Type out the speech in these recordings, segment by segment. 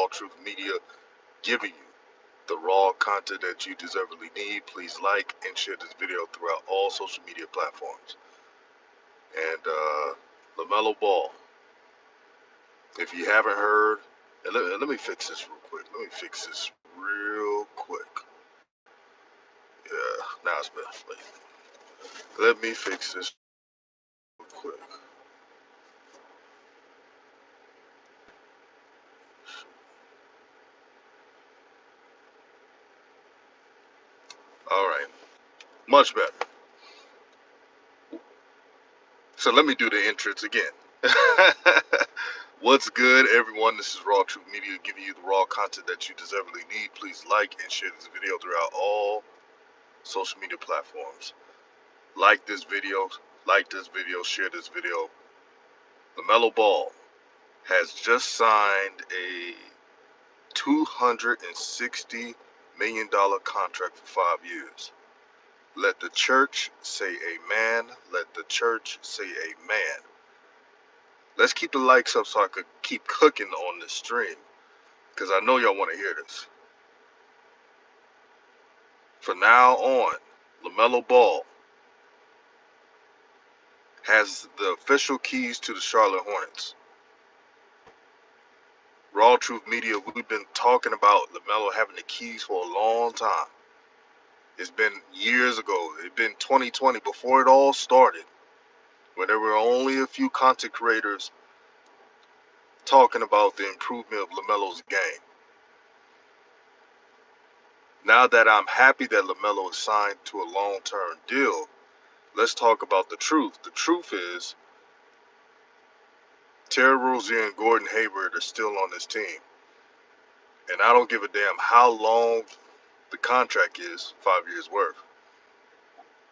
RawTruth Media, giving you the raw content that you deservedly need. Please like and share this video throughout all social media platforms. And Lamelo Ball, if you haven't heard, and let me fix this real quick. Let me fix this real quick. Yeah, now it's better. Let me fix this real quick. All right, much better. So let me do the entrance again. What's good, everyone? This is RawTruth Media, giving you the raw content that you deservedly need. Please like and share this video throughout all social media platforms. Like this video, share this video. Lamelo Ball has just signed a $260 million contract for 5 years. Let the church say amen. Let the church say amen. Let's keep the likes up so I could keep cooking on this stream, because I know y'all want to hear this. From now on, Lamelo Ball has the official keys to the Charlotte Hornets. RawTruth Media, we've been talking about Lamelo having the keys for a long time. It's been years ago. It's been 2020, before it all started, when there were only a few content creators talking about the improvement of Lamelo's game. Now that I'm happy that Lamelo is signed to a long-term deal, let's talk about the truth. The truth is, Terry Rozier and Gordon Hayward are still on this team. And I don't give a damn how long the contract is, 5 years worth.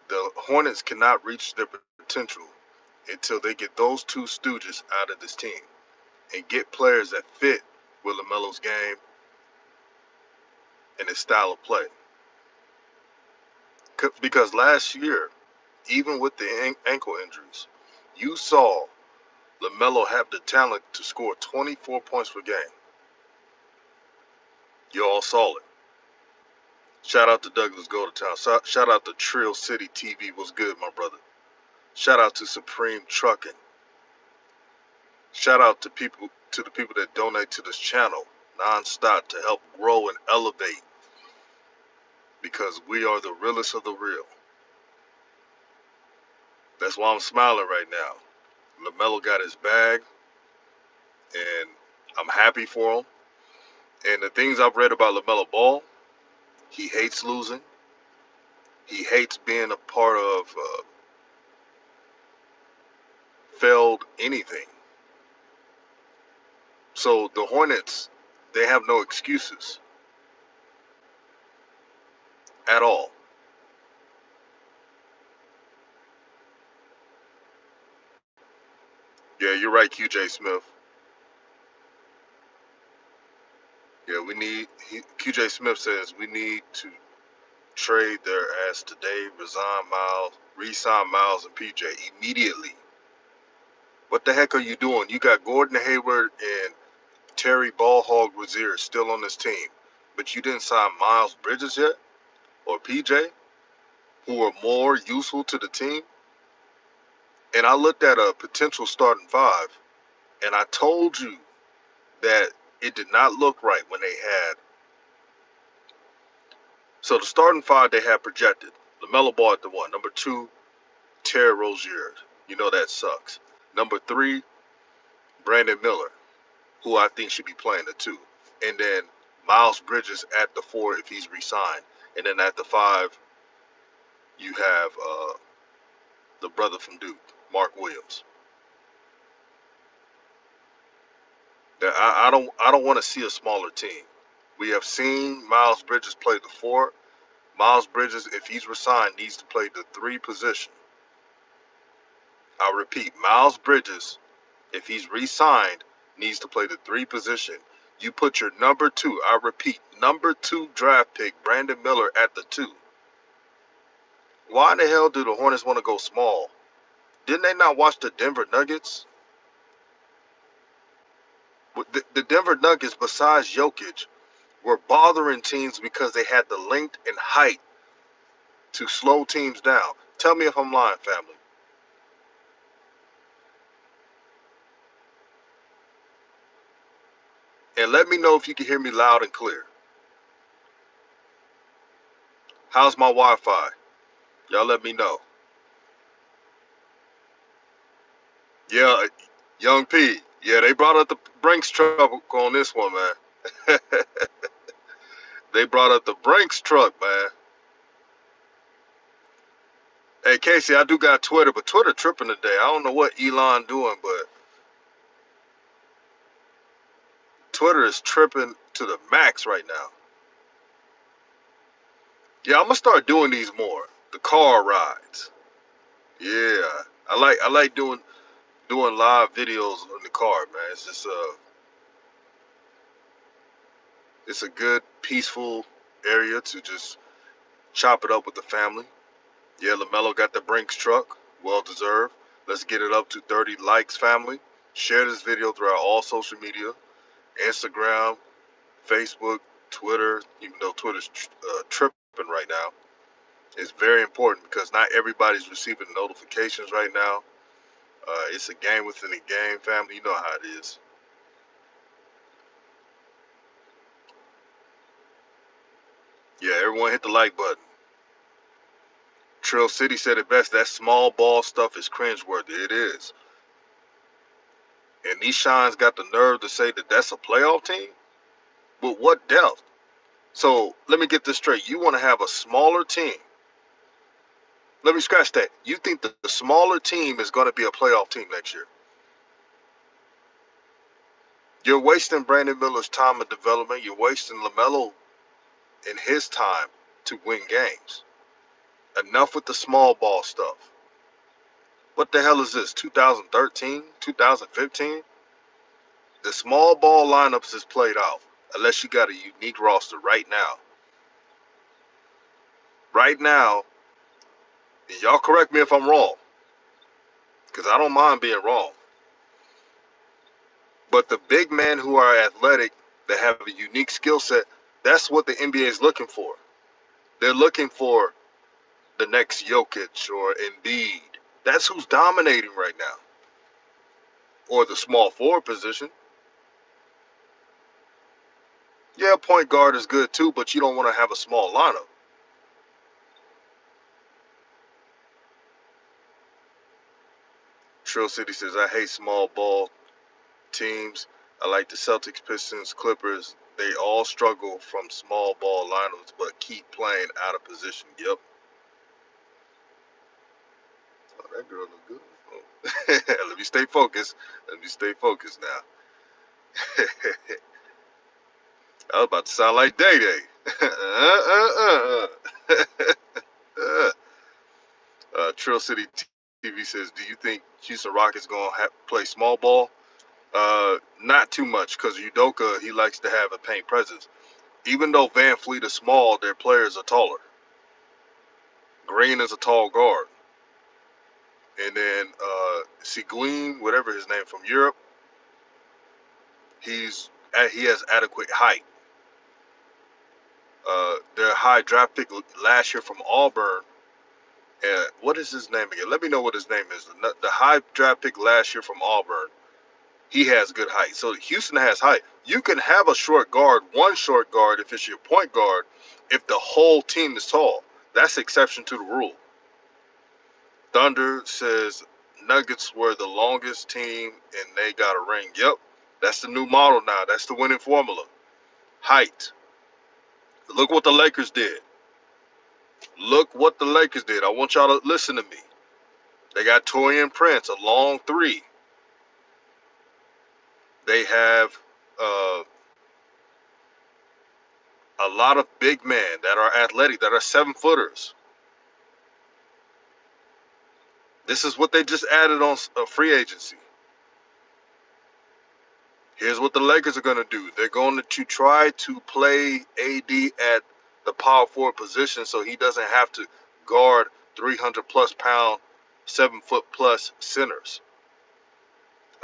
The Hornets cannot reach their potential until they get those two stooges out of this team and get players that fit with LaMelo's game and his style of play. Because last year, even with the ankle injuries, you saw LaMelo have the talent to score 24 points per game. You all saw it. Shout out to Douglas Go to Town. Shout out to Trill City TV. What's good, my brother? Shout out to Supreme Trucking. Shout out to the people that donate to this channel non-stop to help grow and elevate, because we are the realest of the real. That's why I'm smiling right now. LaMelo got his bag, and I'm happy for him. And the things I've read about LaMelo Ball, he hates losing. He hates being a part of failed anything. So the Hornets, they have no excuses at all. Yeah, you're right, QJ Smith. Yeah, QJ Smith says we need to trade their ass today, re-sign Miles and PJ immediately. What the heck are you doing? You got Gordon Hayward and Terry Ballhog Rozier still on this team, but you didn't sign Miles Bridges yet, or PJ, who are more useful to the team. And I looked at a potential starting five, and I told you that it did not look right when they had. So the starting five they had projected: LaMelo Ball at the 1, number 2, Terry Rozier. You know that sucks. Number 3, Brandon Miller, who I think should be playing the 2. And then Miles Bridges at the 4 if he's re-signed. And then at the 5, you have the brother from Duke, Mark Williams. I don't want to see a smaller team. We have seen Miles Bridges play the 4. Miles Bridges, if he's re-signed, needs to play the 3 position. I repeat, Miles Bridges, if he's re-signed, needs to play the 3 position. You put your number 2, I repeat, number 2 draft pick, Brandon Miller, at the 2. Why in the hell do the Hornets want to go small? Didn't they not watch the Denver Nuggets? The Denver Nuggets, besides Jokic, were bothering teams because they had the length and height to slow teams down. Tell me if I'm lying, family. And let me know if you can hear me loud and clear. How's my Wi-Fi? Y'all let me know. Yeah, Young P. Yeah, they brought up the Brinks truck on this one, man. They brought up the Brinks truck, man. Hey, Casey, I do got Twitter, but Twitter tripping today. I don't know what Elon doing, but Twitter is tripping to the max right now. Yeah, I'm gonna start doing these more. The car rides. Yeah, I like doing live videos in the car, man. It's just it's a good peaceful area to just chop it up with the family. Yeah, Lamelo got the Brinks truck, well deserved. Let's get it up to 30 likes, family. Share this video throughout all social media, Instagram, Facebook, Twitter. Even though Twitter's tripping right now, it's very important because not everybody's receiving notifications right now. It's a game within a game, family. You know how it is. Yeah, everyone hit the like button. Trill City said it best. That small ball stuff is cringeworthy. It is. And Nishan's got the nerve to say that that's a playoff team? With what depth? So let me get this straight. You want to have a smaller team. Let me scratch that. You think that the smaller team is going to be a playoff team next year? You're wasting Brandon Miller's time of development. You're wasting LaMelo in his time to win games. Enough with the small ball stuff. What the hell is this? 2013? 2015? The small ball lineups is played out. Unless you got a unique roster right now. Right now, and y'all correct me if I'm wrong, because I don't mind being wrong. But the big men who are athletic, that have a unique skill set, that's what the NBA is looking for. They're looking for the next Jokic or Embiid. That's who's dominating right now. Or the small forward position. Yeah, point guard is good too, but you don't want to have a small lineup. Trill City says, I hate small ball teams. I like the Celtics, Pistons, Clippers. They all struggle from small ball lineups, but keep playing out of position. Yep. Oh, that girl look good. Oh. Let me stay focused. Let me stay focused now. I was about to sound like Day Day. Trill City TV says, do you think Houston Rockets going to play small ball? Not too much, because Udoka, he likes to have a paint presence. Even though Van Fleet is small, their players are taller. Green is a tall guard. And then Seguin, whatever his name, from Europe, he has adequate height. Their high draft pick last year from Auburn, what is his name again? Let me know what his name is. The high draft pick last year from Auburn, he has good height. So Houston has height. You can have a short guard, one short guard if it's your point guard, if the whole team is tall. That's exception to the rule. Thunder says Nuggets were the longest team and they got a ring. Yep, that's the new model now. That's the winning formula. Height. Look what the Lakers did. Look what the Lakers did. I want y'all to listen to me. They got Torian Prince, a long three. They have a lot of big men that are athletic, that are 7-footers. This is what they just added on free agency. Here's what the Lakers are going to do. They're going to try to play AD at the power forward position so he doesn't have to guard 300-plus pound, 7-foot-plus centers.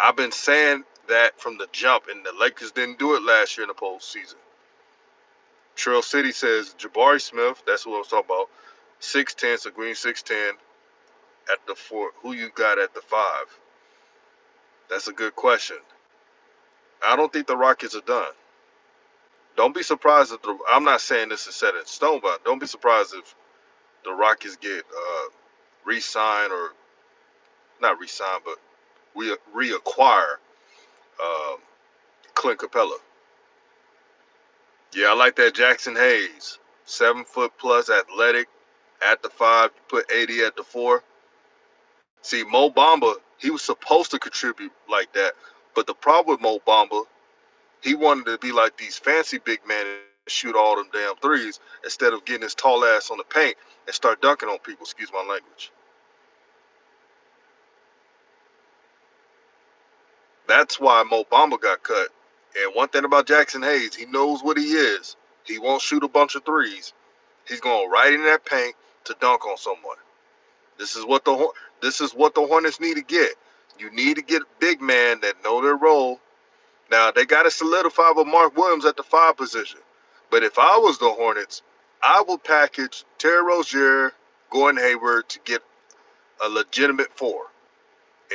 I've been saying that from the jump, and the Lakers didn't do it last year in the postseason. Trail City says Jabari Smith, that's what I was talking about. 6'10", so Green 6'10" at the 4. Who you got at the 5? That's a good question. I don't think the Rockets are done. Don't be surprised if I'm not saying this is set in stone, but don't be surprised if the Rockets get re-signed or not re-signed, but reacquire um, Clint Capella. Yeah, I like that Jackson Hayes, 7 foot plus, athletic at the 5. Put 80 at the 4. See, Mo Bamba, he was supposed to contribute like that, but the problem with Mo Bamba, he wanted to be like these fancy big men and shoot all them damn threes instead of getting his tall ass on the paint and start dunking on people. Excuse my language. That's why Mo Bamba got cut. And one thing about Jackson Hayes, he knows what he is. He won't shoot a bunch of threes. He's going right in that paint to dunk on someone. This is what the Hornets need to get. You need to get big men that know their role. Now they got to solidify with Mark Williams at the 5 position. But if I was the Hornets, I would package Terry Rozier, Gordon Hayward to get a legitimate 4.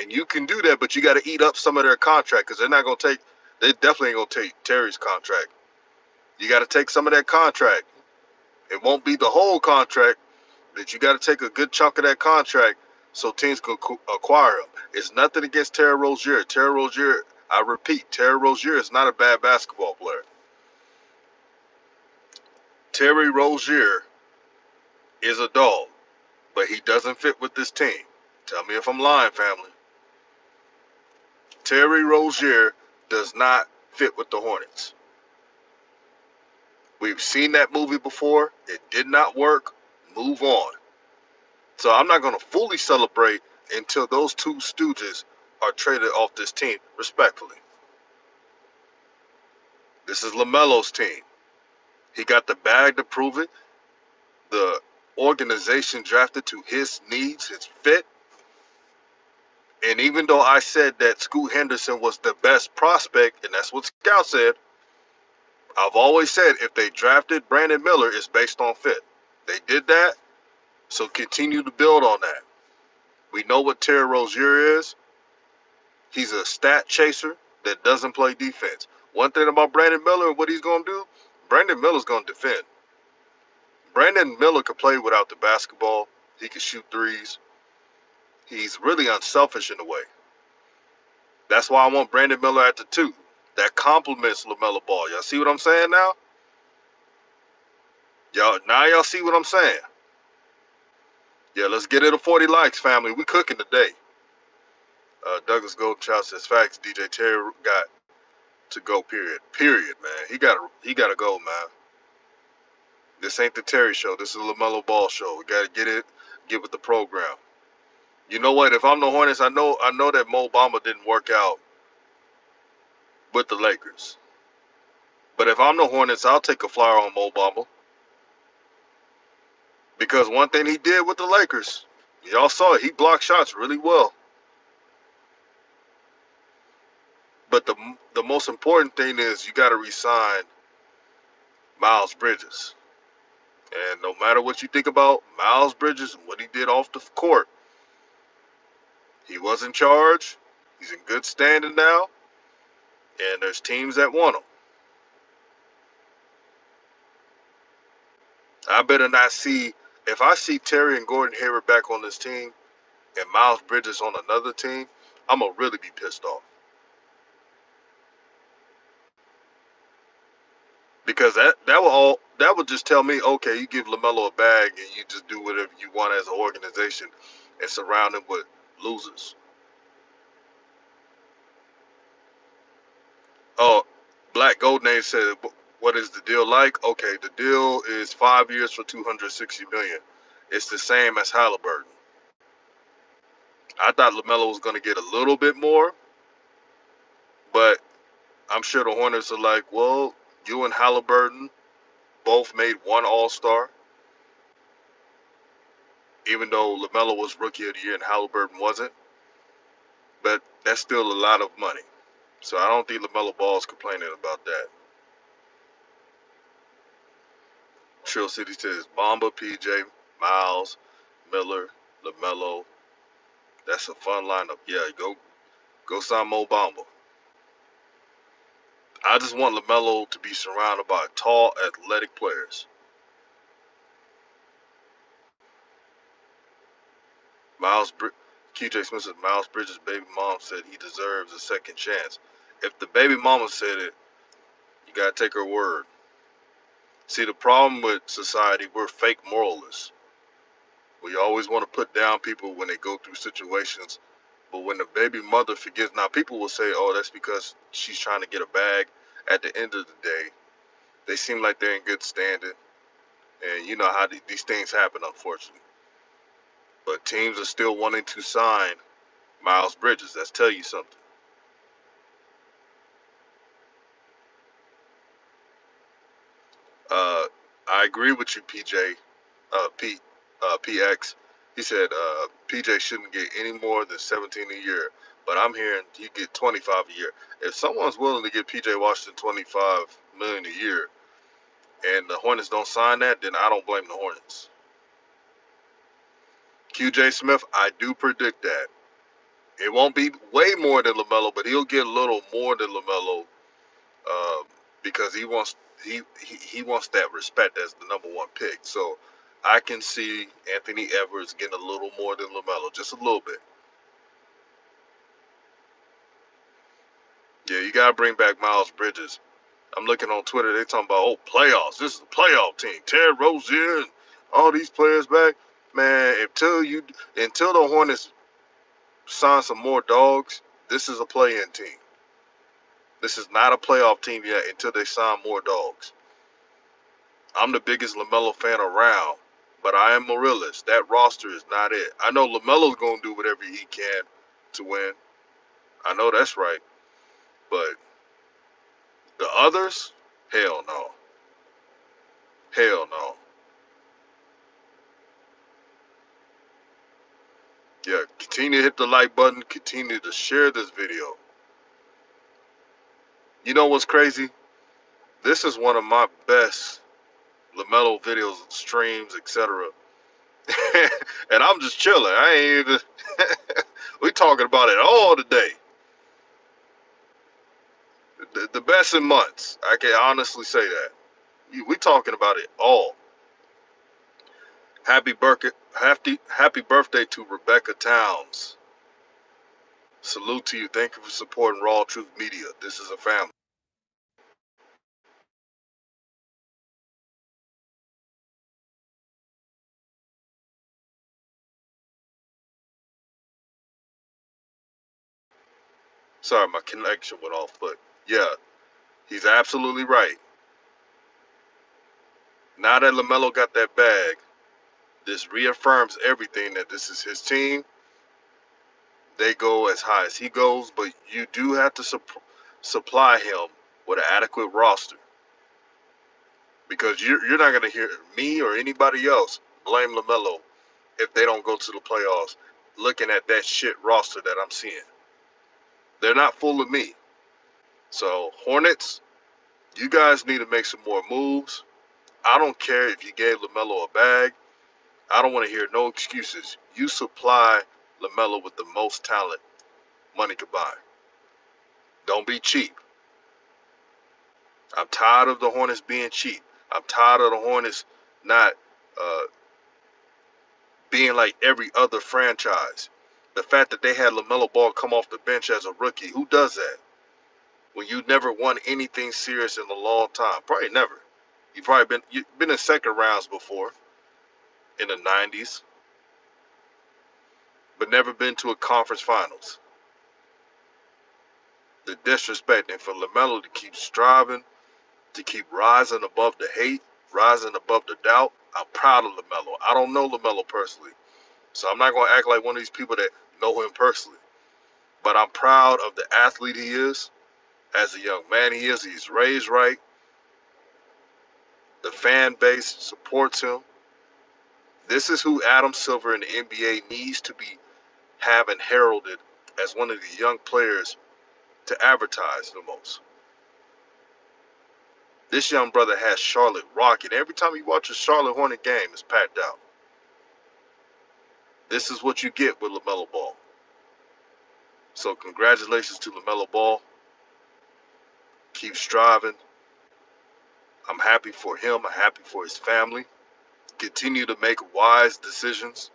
And you can do that, but you got to eat up some of their contract because they're not going to take. They definitely ain't going to take Terry's contract. You got to take some of that contract. It won't be the whole contract, but you got to take a good chunk of that contract so teams can acquire him. It's nothing against Terry Rozier. Terry Rozier, I repeat, Terry Rozier is not a bad basketball player. Terry Rozier is a dog, but he doesn't fit with this team. Tell me if I'm lying, family. Terry Rozier does not fit with the Hornets. We've seen that movie before. It did not work. Move on. So I'm not going to fully celebrate until those two stooges are traded off this team, respectfully. This is Lamelo's team. He got the bag to prove it. The organization drafted to his needs, his fit. And even though I said that Scoot Henderson was the best prospect, and that's what Scout said, I've always said if they drafted Brandon Miller, it's based on fit. They did that, so continue to build on that. We know what Terry Rozier is. He's a stat chaser that doesn't play defense. One thing about Brandon Miller and what he's going to do, Brandon Miller's going to defend. Brandon Miller could play without the basketball. He can shoot threes. He's really unselfish in a way. That's why I want Brandon Miller at the 2. That complements LaMelo Ball. Y'all see what I'm saying now? Y'all see what I'm saying? Yeah, let's get it to 40 likes, family. We cooking today. Douglas Goldchild says, facts, DJ Terry got to go, period. Period, man. He gotta go, man. This ain't the Terry show. This is the LaMelo Ball show. We gotta get with the program. You know what? If I'm the Hornets, I know that Mo Bamba didn't work out with the Lakers. But if I'm the Hornets, I'll take a flyer on Mo Bamba. Because one thing he did with the Lakers, y'all saw it, he blocked shots really well. But the most important thing is you got to re-sign Miles Bridges. And no matter what you think about Miles Bridges and what he did off the court, he was in charge. He's in good standing now. And there's teams that want him. I better not see, if I see Terry and Gordon Hayward back on this team and Miles Bridges on another team, I'm going to really be pissed off. Because that would just tell me, okay, you give LaMelo a bag and you just do whatever you want as an organization and surround him with losers. Oh, Black Golden Age said, what is the deal like? Okay, the deal is 5 years for $260 million. It's the same as Halliburton. I thought LaMelo was going to get a little bit more, but I'm sure the Hornets are like, well, you and Halliburton both made one All-Star, even though LaMelo was Rookie of the Year and Halliburton wasn't. But that's still a lot of money. So I don't think LaMelo Ball's complaining about that. Trill City says Bamba, PJ, Miles, Miller, LaMelo. That's a fun lineup. Yeah, go sign Mo Bamba. I just want LaMelo to be surrounded by tall, athletic players. Miles, QJ Smith said Miles Bridges' baby mom said he deserves a second chance. If the baby mama said it, you gotta take her word. See, the problem with society, we're fake moralists. We always want to put down people when they go through situations, but when the baby mother forgives, now people will say, "Oh, that's because she's trying to get a bag." At the end of the day, they seem like they're in good standing, and you know how these things happen, unfortunately. But teams are still wanting to sign Miles Bridges. That's tell you something. Uh, I agree with you, PJ. PX. He said PJ shouldn't get any more than 17 a year, but I'm hearing he get 25 a year. If someone's willing to give PJ Washington 25 million a year, and the Hornets don't sign that, then I don't blame the Hornets. QJ Smith, I do predict that it won't be way more than Lamelo, but he'll get a little more than Lamelo uh, because he wants that respect as the number one pick. So I can see Anthony Edwards getting a little more than LaMelo, just a little bit. Yeah, you gotta bring back Miles Bridges. I'm looking on Twitter, they talking about playoffs. This is a playoff team. Terry Rozier and all these players back. Man, until the Hornets sign some more dogs, this is a play-in team. This is not a playoff team yet until they sign more dogs. I'm the biggest LaMelo fan around, but I am a realist. That roster is not it. I know LaMelo's gonna do whatever he can to win. I know that's right, but the others, hell no, hell no. Yeah, continue to hit the like button. Continue to share this video. You know what's crazy? This is one of my best LaMelo videos, streams, etc. And I'm just chilling. I ain't even. We talking about it all today. The best in months. I can honestly say that. We talking about it all. Happy birthday to Rebecca Towns. Salute to you. Thank you for supporting RawTruth Media. This is a family. Sorry, my connection went off, but yeah, he's absolutely right. Now that LaMelo got that bag, this reaffirms everything that this is his team. They go as high as he goes, but you do have to supply him with an adequate roster because you're not going to hear me or anybody else blame LaMelo if they don't go to the playoffs looking at that shit roster that I'm seeing. They're not fooling me. So, Hornets, you guys need to make some more moves. I don't care if you gave LaMelo a bag. I don't want to hear no excuses. You supply LaMelo with the most talent money could buy. Don't be cheap. I'm tired of the Hornets being cheap. I'm tired of the Hornets not uh, being like every other franchise. The fact that they had LaMelo Ball come off the bench as a rookie, who does that? When you never won anything serious in a long time, probably never. You've been in second rounds before in the '90s, but never been to a conference finals. The disrespect, and for LaMelo to keep striving, to keep rising above the hate, rising above the doubt. I'm proud of LaMelo. I don't know LaMelo personally, so I'm not going to act like one of these people that know him personally. But I'm proud of the athlete he is. As a young man he is, he's raised right. The fan base supports him. This is who Adam Silver in the NBA needs to be having heralded as one of the young players to advertise the most. This young brother has Charlotte rocking. Every time you watch a Charlotte Hornet game, it's packed out. This is what you get with LaMelo Ball. So congratulations to LaMelo Ball. Keep striving. I'm happy for him. I'm happy for his family. Continue to make wise decisions.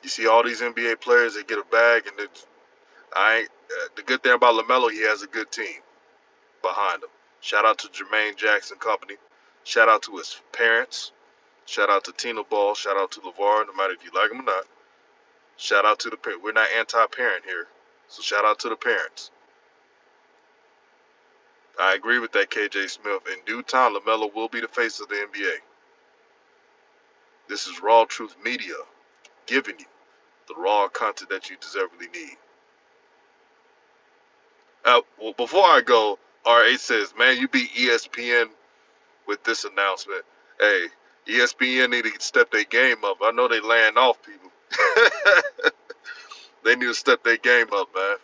You see all these NBA players that get a bag, and the good thing about LaMelo, he has a good team behind him. Shout out to Jermaine Jackson Company. Shout out to his parents. Shout out to Tina Ball. Shout out to LeVar, no matter if you like him or not. Shout out to the parents. We're not anti-parent here, so shout out to the parents. I agree with that, KJ Smith. In due time, LaMelo will be the face of the NBA. This is RawTruth Media giving you the raw content that you deservedly need. Well, before I go, RA says, man, you beat ESPN with this announcement. Hey, ESPN need to step their game up. I know they laying off people. They need to step their game up, man.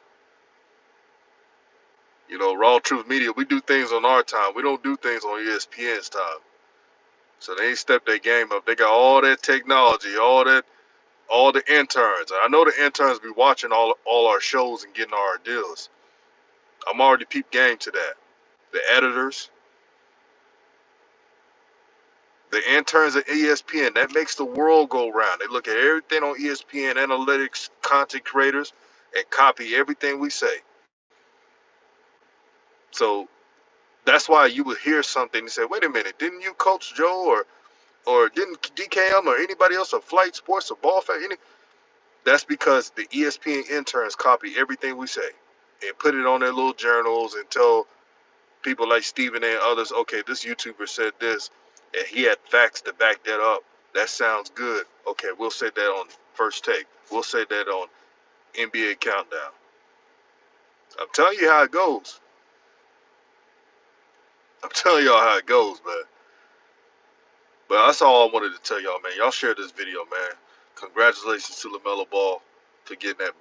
You know, RawTruth Media, we do things on our time. We don't do things on ESPN's time. So they ain't stepped their game up. They got all that technology, all the interns. I know the interns be watching all our shows and getting our deals. I'm already peep game to that. The editors, the interns at ESPN, that makes the world go round. They look at everything on ESPN, analytics, content creators, and copy everything we say. So that's why you would hear something and say, wait a minute, didn't you coach Joe or didn't DKM or anybody else or Flight Sports or Ball Fact? That's because the ESPN interns copy everything we say and put it on their little journals and tell people like Steven and others, okay, this YouTuber said this and he had facts to back that up. That sounds good. Okay, we'll say that on First Take. We'll say that on NBA Countdown. I'm telling you how it goes. I'm telling y'all how it goes, man. But that's all I wanted to tell y'all, man. Y'all share this video, man. Congratulations to LaMelo Ball for getting that